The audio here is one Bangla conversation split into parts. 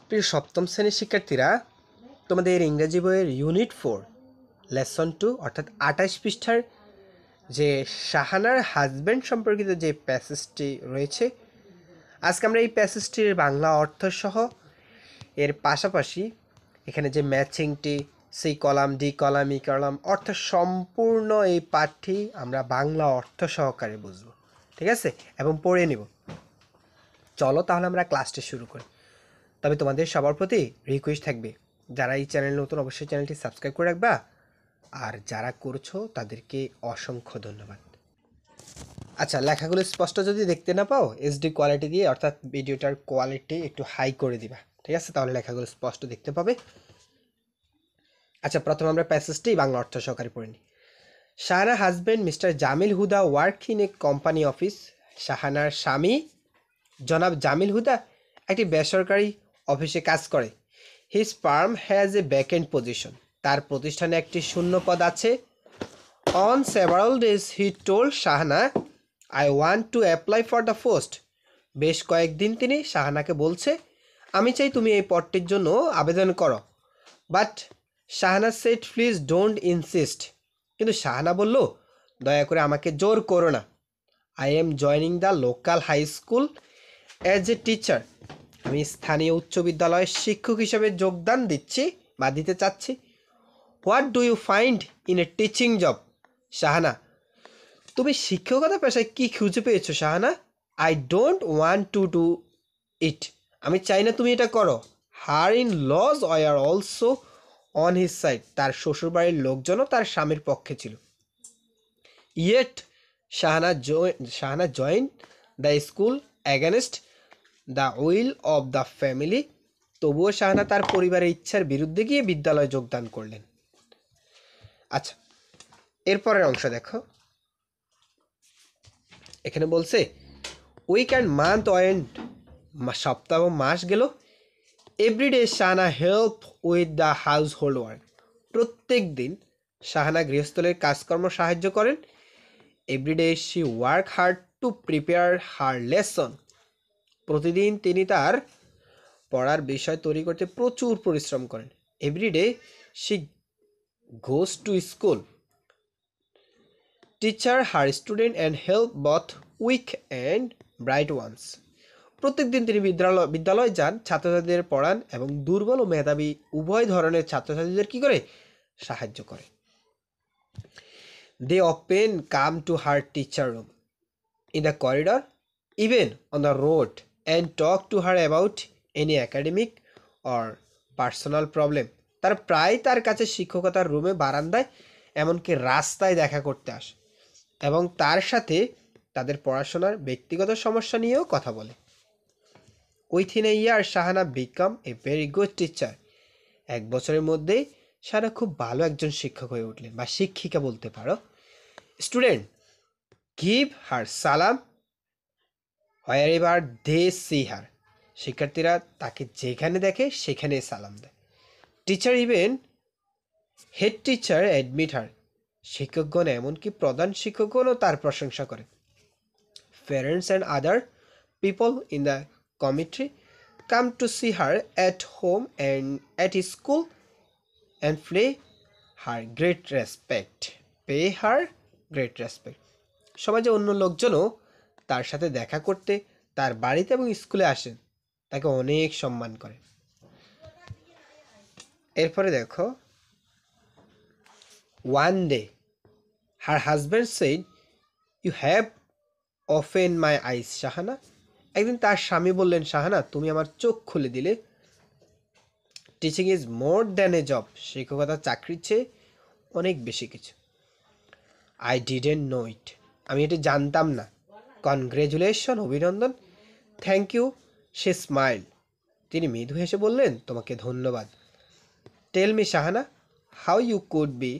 প্রিয় সপ্তম শ্রেণীর শিক্ষার্থীরা, তোমাদের ইংরেজি বইয়ের ইউনিট 4 লেসন 2 অর্থাৎ 28 পৃষ্ঠার যে শাহানার হাজব্যান্ড সম্পর্কিত যে প্যাসেজটি রয়েছে, আজকে আমরা এই প্যাসেজটির বাংলা অর্থ সহ এর পাশাপাশি এখানে যে ম্যাচিংটি সি কলাম, ডি কলাম, ই কলাম অর্থ সম্পূর্ণ এই পাঠটি আমরা বাংলা অর্থ সহকারে বুঝব, ঠিক আছে, এবং পড়ে নিব। চলো তাহলে আমরা ক্লাসটি শুরু করি। তবে তোমাদের সবার প্রতি রিকোয়েস্ট থাকবে, যারা এই চ্যানেল নতুন অবশ্যই চ্যানেলটি সাবস্ক্রাইব করে রাখবা, আর যারা করছো তাদেরকে অসংখ্য ধন্যবাদ। আচ্ছা, লেখাগুলো স্পষ্ট যদি দেখতে না পাও, এইচডি কোয়ালিটি দিয়ে অর্থাৎ ভিডিওটার কোয়ালিটি একটু হাই করে দিবা, ঠিক আছে, তাহলে লেখাগুলো স্পষ্ট দেখতে পাবে। আচ্ছা, প্রথমে আমরা প্যাসেজটি বাংলা অর্থ সহকারে পড়ে নিই। Shahana husband mister Jamil Huda work in a company office. শাহানার স্বামী জনাব জামিল হুদা একটি বেসরকারি অফিসে কাজ করে। His firm has a vacant position. তার প্রতিষ্ঠানে একটি শূন্য পদ আছে। On several days he told Shahana, I want to apply for the post. বেশ কয়েকদিন তিনি শাহানাকে বলছে, আমি চাই তুমি এই পদটির জন্য আবেদন করো। But Shahana said, please don't insist. কিন্তু শাহানা বলল, দয়া করে আমাকে জোর করো না। I am joining the local high school as a teacher. আমি স্থানীয় উচ্চ বিদ্যালয়ের শিক্ষক হিসেবে যোগদান দিতে চাচ্ছি। What do you find in a teaching job? Shahana, তুমি শিক্ষকতা পেশায় কি খুঁজে পেয়েছো Shahana? I don't want to do it. আমি চাই না তুমি এটা করো। Her in laws were also on his side. তার শ্বশুরবাড়ির লোকজনও তার স্বামীর পক্ষে ছিল। Yet Shahana join the school against the will of the family. তবুও শাহানা তার পরিবারের ইচ্ছার বিরুদ্ধে গিয়ে বিদ্যালয়ে যোগদান করলেন। আচ্ছা, এরপরের অংশ দেখো। এখানে বলছে উইক অ্যান্ড মান্থ ওয়েন্ট, সপ্তাহ মাস গেল। Everyday Shahana help with the household work. প্রত্যেক দিন শাহানা গৃহস্থলের কাজকর্ম সাহায্য করেন। Everyday she work hard to prepare her lesson. প্রতিদিন তিনি তার পড়ার বিষয় তৈরি করতে প্রচুর পরিশ্রম করেন। Everyday she goes to school, teacher her student and help both weak and bright ones. প্রত্যেকদিন তিনি বিদ্যালয়ে যান, ছাত্রছাত্রীদের পড়ান এবং দুর্বল ও মেধাবী উভয় ধরনের ছাত্রছাত্রীদের কি করে সাহায্য করে। They often come to her teacher room, in the corridor, even on the road, and talk to her about any academic or personal problem. তারা প্রায় তার কাছে শিক্ষকতার রুমে, বারান্দায়, এমনকি রাস্তায় দেখা করতে আসে এবং তার সাথে তাদের পড়াশোনার ব্যক্তিগত সমস্যা নিয়েও কথা বলে। Within a year Shahana become a very good teacher. এক বছরের মধ্যেই শাহানা খুব ভালো একজন শিক্ষক হয়ে উঠলেন, বা শিক্ষিকা বলতে পারো। স্টুডেন্ট গিভ হার সালাম হোয়ার এভার দে সি হার। শিক্ষার্থীরা তাকে যেখানে দেখে সেখানে সালাম দেয়। Teacher even head teacher admit her. শিক্ষকগণ, এমনকি প্রধান শিক্ষকগণও তার প্রশংসা করে। Parents and other people in the committee come to see her at home and at school and play her great respect. সমাজে অন্য লোকজনও তার সাথে দেখা করতে তার বাড়িতে এবং স্কুলে আসেন, তাকে অনেক সম্মান করে। এরপরে দেখো, one day her husband said, you have open my eyes Shahana. একদিন তার স্বামী বললেন, শাহানা, তুমি আমার চোখ খুলে দিলে। Teaching is more than a job. শিক্ষকতা চাকরির চেয়ে অনেক বেশি কিছু। I didn't know it. আমি এটি জানতাম না। কনগ্রেচুলেশন, অভিনন্দন। Thank you, she smile. তিনি মৃদু হেসে বললেন, তোমাকে ধন্যবাদ। Tell me Shahana, how you could be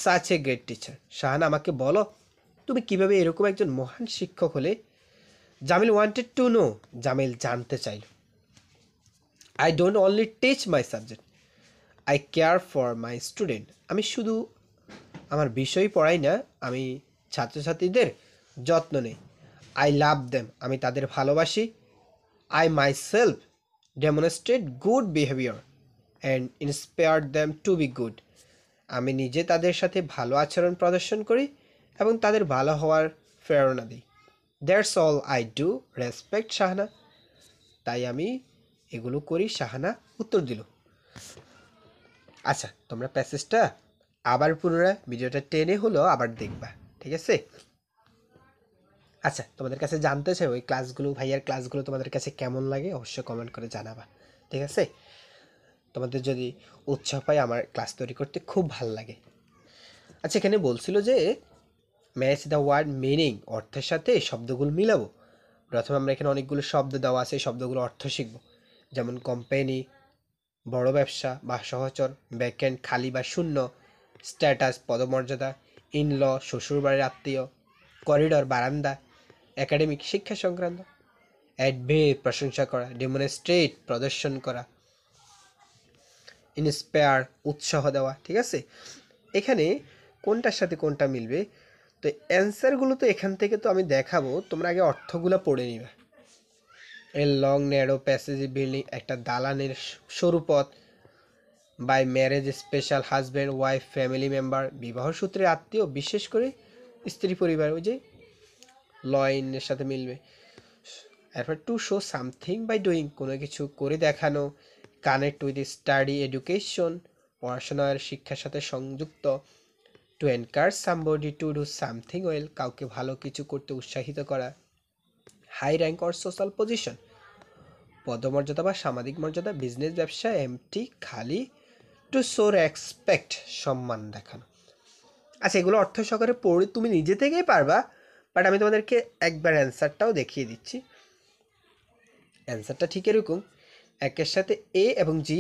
such a great teacher. Shahana, আমাকে বলো, তুমি কিভাবে এরকম একজন মহান শিক্ষক হলে। Jamil wanted to know. Jamil জানতে চাইল। I don't only teach my subject, eye care for my student. আমি শুধু আমার বিষয় পড়াই না, আমি ছাত্রছাত্রীদের যত্ন নেই। I love them. আমি তাদের ভালোবাসি। I my self demonstrate good behaviour and inspire them to be good. আমি নিজে তাদের সাথে ভালো আচরণ প্রদর্শন করি এবং তাদের ভালো হওয়ার প্রেরণা দিই। That's all I do respect Shahana. তাই আমি এগুলো করি, শাহানা উত্তর দিল। আচ্ছা, তোমরা প্যাসেজটা আবার পুনরায় ভিডিওটা টেনে হলো আবার দেখবা, ঠিক আছে? আচ্ছা, তোমাদের কাছে জানতে চাই ওই ক্লাসগুলো, ভাইয়ার ক্লাসগুলো তোমাদের কাছে কেমন লাগে অবশ্যই কমেন্ট করে জানাবা, ঠিক আছে? তোমাদের যদি উৎসাহ পাই আমার ক্লাস তৈরি করতে খুব ভালো লাগে। আচ্ছা, এখানে বলছিল যে ম্যাচ দ্য ওয়ার্ড মিনিং, অর্থের সাথে শব্দগুলো মিলাবো। প্রথমে আমরা এখানে অনেকগুলো শব্দ দেওয়া আছে, শব্দগুলো অর্থ শিখব। যেমন কোম্পানি, বড় ব্যবসা বা সহচর, ভ্যাকেন্ট খালি বা শূন্য, স্ট্যাটাস পদমর্যাদা, ইনল শ্বশুরবাড়ির আত্মীয়, করিডর বারান্দা, একাডেমিক শিক্ষা সংক্রান্ত, অ্যাডভের প্রশংসা করা, ডেমনস্ট্রেট প্রদর্শন করা, ইন্সপায়ার উৎসাহ দেওয়া, ঠিক আছে? এখানে কোনটার সাথে কোনটা মিলবে? তো অ্যান্সারগুলো তো এখান থেকে তো আমি দেখাবো, তোমরা আগে অর্থগুলো পড়ে নিবে। A long narrow passage building, একটা দালানের সরু পথ। By marriage special husband wife family member, বিবাহ সূত্রে আত্মীয়, বিশেষ করে স্ত্রী পরিবার, ওই যে লয়ের সাথে মিলবে। এরপর to show something by doing, কোনো কিছু করে দেখানো। কানেক্ট উইথ স্টাডি এডুকেশন, পড়াশোনার শিক্ষার সাথে সংযুক্ত। To encourage somebody to do something well, কাউকে ভালো কিছু করতে উৎসাহিত করা। High rank or social position, পদমর্যাদা বা সামাজিক মর্যাদা, বিজনেস ব্যবসা, এমটি খালি। টু শো রেসপেক্ট, সম্মান দেখানো। আচ্ছা, এগুলো অর্থ সহকারে পড়ে তুমি নিজে থেকেই পারবা, বাট আমি তোমাদেরকে একবার অ্যান্সারটাও দেখিয়ে দিচ্ছি। অ্যান্সারটা ঠিক এরকম, একের সাথে এ এবং জি,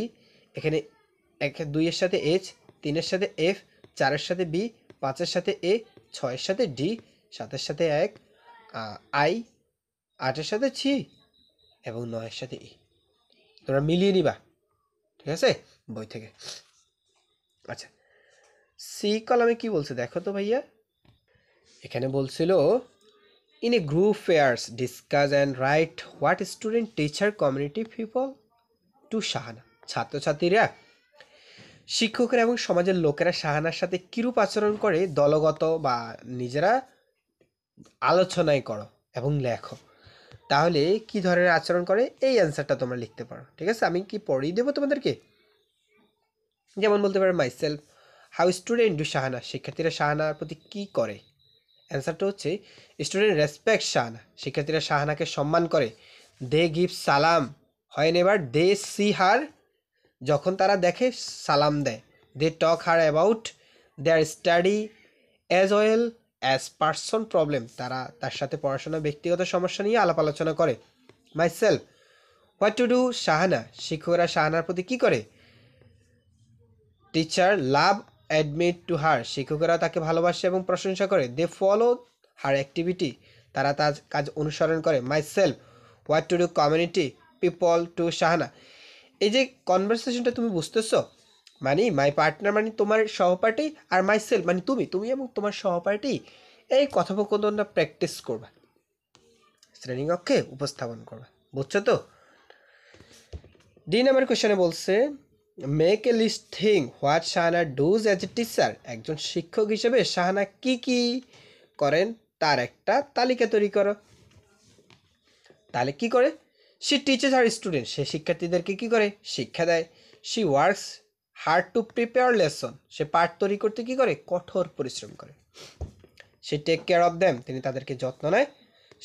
এখানে এক, দুইয়ের সাথে এইচ, তিনের সাথে এফ, চারের সাথে বি, পাঁচের সাথে এ, ছয়ের সাথে ডি, সাতের সাথে এক, আই, আটের সাথে ছি এবং নয়ের সাথে ই। তোমরা মিলিয়ে নিবা, ঠিক আছে, বই থেকে। আচ্ছা, সি কলামে কি বলছে দেখো তো ভাইয়া। এখানে বলছিল in a group fairs discuss and write what student teacher community people to Shahana. ছাত্রছাত্রীরা, শিক্ষকেরা এবং সমাজের লোকেরা শাহানার সাথে কিরূপ আচরণ করে দলগত বা নিজেরা আলোচনায় করো এবং লেখো। তাহলে কি ধরনের আচরণ করে এই অ্যান্সারটা তোমরা লিখতে পারো, ঠিক আছে? আমি কি পড়িয়ে দেবো তোমাদেরকে। যেমন বলতে পারো my self, how student do Shahana, শিক্ষার্থীরা শাহানার প্রতি কী করে। অ্যান্সারটা হচ্ছে স্টুডেন্ট রেসপেক্ট শাহানা, শিক্ষার্থীরা শাহানাকে সম্মান করে। দে গিভ সালাম, হয় নেভার দে সি হার, যখন তারা দেখে সালাম দেয়। They talk her about their study as well as person problem, তারা তার সাথে পড়াশোনা ব্যক্তিগত সমস্যা নিয়ে আলাপ আলোচনা করে। My self, what to do Shahana, শিক্ষকরা শাহানার প্রতি কী করে। Teacher love admit to her, শিক্ষকেরা তাকে ভালোবাসে এবং প্রশংসা করে। দে ফলো হার অ্যাক্টিভিটি, তারা তার কাজ অনুসরণ করে। My self, what to do community people to Shahana. এই যে কনভারসেশনটা তুমি বুঝতেছো, মানে মাই পার্টনার মানে তোমার সহপাঠী, আর মাই সেলফ মানে তুমি, তুমি এবং তোমার সহপাঠী এই কথোপকথনটা প্র্যাকটিস করবা, শ্রেণী কক্ষে উপস্থাপন করবা, বুঝছো তো? ডি নাম্বার কোয়েশ্চনে বলছে make a list thing what Shahana does as a teacher, একজন শিক্ষক হিসেবে শাহানা কি কি করেন তার একটা তালিকা তৈরি করো। তাহলে কি করে? শি টিচেস হার স্টুডেন্ট, সে শিক্ষার্থীদেরকে কি করে? শিক্ষা দেয়। She works hard to prepare lesson, সে পাঠ তৈরি করতে কি করে? কঠোর পরিশ্রম করে। She take care of them, তিনি তাদেরকে যত্ন নেয়।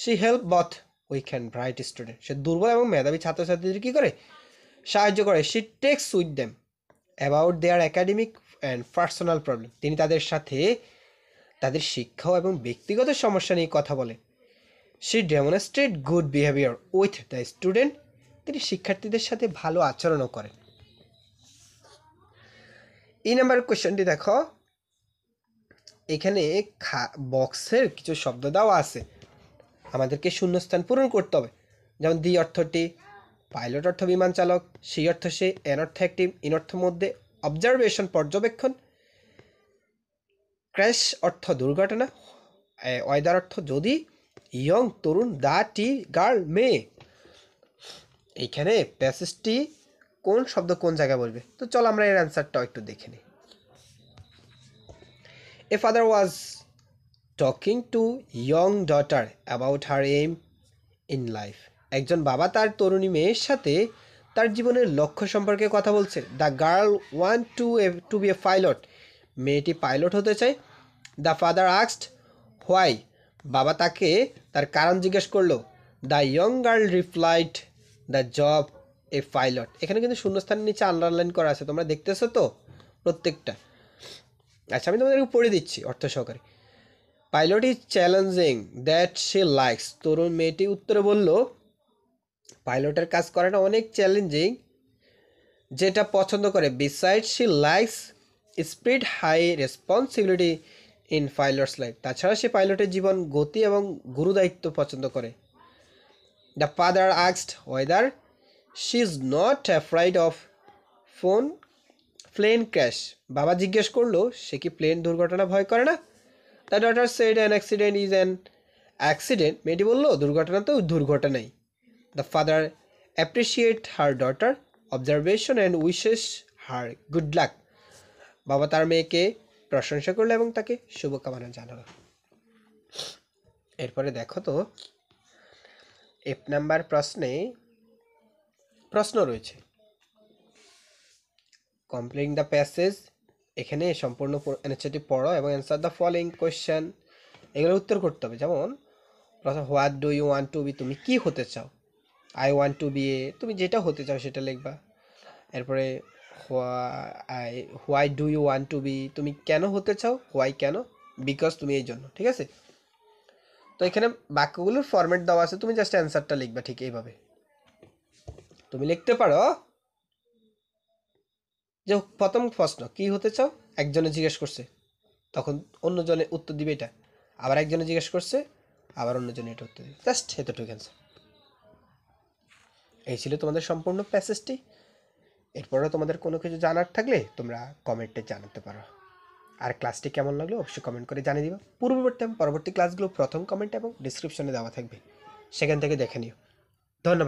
She help both weak and bright student, সে দুর্বল এবং মেধাবী ছাত্রছাত্রীদের কী করে? সাহায্য করে। She talks with them about their academic and personal problem, তিনি তাদের সাথে তাদের শিক্ষা এবং ব্যক্তিগত সমস্যা নিয়ে কথা বলে। She demonstrate good behaviour with the student, তিনি শিক্ষার্থীদের সাথে ভালো আচরণও করেন। এই নাম্বার কোয়েশ্চনটি দেখো, এখানে বক্সের কিছু শব্দ দেওয়া আছে, আমাদেরকে শূন্যস্থান পূরণ করতে হবে। যেমন দি অর্থটি, পাইলট অর্থ বিমান চালক, সি অর্থ সে, এন অর্থ অ্যাক্টিভ, ইন অর্থ মধ্যে, অবজারভেশন পর্যবেক্ষণ, ক্র্যাশ অর্থ দুর্ঘটনা, ওয়েদার অর্থ যদি, ইয়ং তরুণ, দা টি গার্ল মেয়ে। এইখানে প্যাসেজটি কোন শব্দ কোন জায়গায় বলবে, তো চলো আমরা এর অ্যান্সারটাও একটু দেখে নিই। A father was talking to young daughter about her aim in life. একজন বাবা তার তরুণী মেয়ের সাথে তার জীবনের লক্ষ্য সম্পর্কে কথা বলছে। The girl want to be a pilot. মেয়েটি পাইলট হতে চায়। The father asked why. বাবা তাকে তার কারণ জিজ্ঞেস করলো। The young girl replied the job a pilot. এখানে কিন্তু শূন্যস্থানের নিচে আন্ডারলাইন করা আছে, তোমরা দেখতেছো তো প্রত্যেকটা। আচ্ছা, আমি তোমাদেরকে পড়ে দিচ্ছি অর্থ সহকারে। Pilot is challenging that she likes. তরুণ মেয়েটি উত্তরে বলল, পাইলটের কাজ করাটা অনেক চ্যালেঞ্জিং, যেটা পছন্দ করে। Beside she likes speed high responsibility in pilots life. তাছাড়া সে পাইলটের জীবন, গতি এবং গুরুদায়িত্ব পছন্দ করে। The father asked whether she is not afraid of plane crash. বাবা জিজ্ঞেস করলো সে কি প্লেন দুর্ঘটনা ভয় করে না। The daughter said an accident is an accident. মেয়েটি বললো দুর্ঘটনা তো দুর্ঘটনাই। The father appreciate her daughter observation and wishes her good luck. বাবা তার মেয়েকে প্রশংসা করলো এবং তাকে শুভকামনা জানালো। এরপরে দেখো তো এফ নাম্বার প্রশ্নে প্রশ্ন রয়েছে, কমপ্লিট দ্য প্যাসেজ। এখানে সম্পূর্ণ অ্যান্সারটি পড়ো এবং অ্যান্সার দ্য ফলোইং কোয়েশ্চেন। এগুলো উত্তর করতে হবে। যেমন প্রথম, what do you want to be. তুমি কি হতে চাও। I want to be a, তুমি যেটা হতে চাও সেটা লিখবা। এরপরে why do you want to be, তুমি কেন হতে চাও। হোয়াই কেন, বিকজ তুমি এই জন্য। ঠিক আছে, তো এখানে বাক্যগুলোর ফরম্যাট দেওয়া আছে, তুমি জাস্ট অ্যান্সারটা লিখবা ঠিক এইভাবে। তুমি লিখতে পারো যে প্রথম প্রশ্ন কি হতে চাও, একজনে জিজ্ঞেস করছে, তখন অন্যজনে উত্তর দিবে এটা। আবার একজনে জিজ্ঞেস করছে, আবার অন্যজনে এটা উত্তর দিবে। জাস্ট এতটুকু অ্যান্সার। এই ছিল তোমাদের সম্পূর্ণ প্যাসেজটি। এরপরেও তোমাদের কোনো কিছু জানার থাকলে তোমরা কমেন্টে জানাতে পারো। আর ক্লাসটি কেমন লাগলো অবশ্যই কমেন্ট করে জানিয়ে দিবা। পরবর্তী ক্লাসগুলো প্রথম কমেন্ট এবং ডিসক্রিপশনে দেওয়া থাকবে, সেখান থেকে দেখে নিও। ধন্যবাদ।